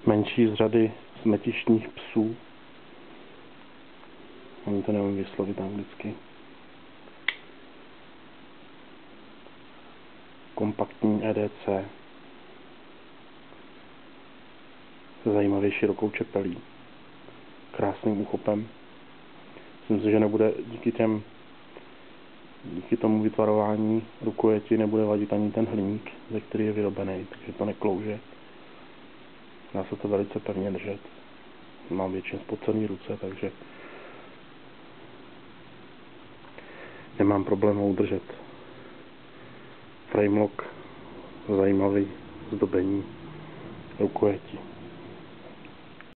menší z řady smetištních psů. Ani to nevím vyslovit anglicky. Kompaktní EDC. Se zajímavě širokou čepelí. Krásným úchopem. Myslím si, že nebude díky tomu vytvarování rukojeti nebude vadit ani ten hliník, ze který je vyrobený, takže to neklouže. Dá se to velice pevně držet. Mám většině spocený ruce, takže nemám problém ho udržet. Framelock, zajímavý zdobení rukojeti.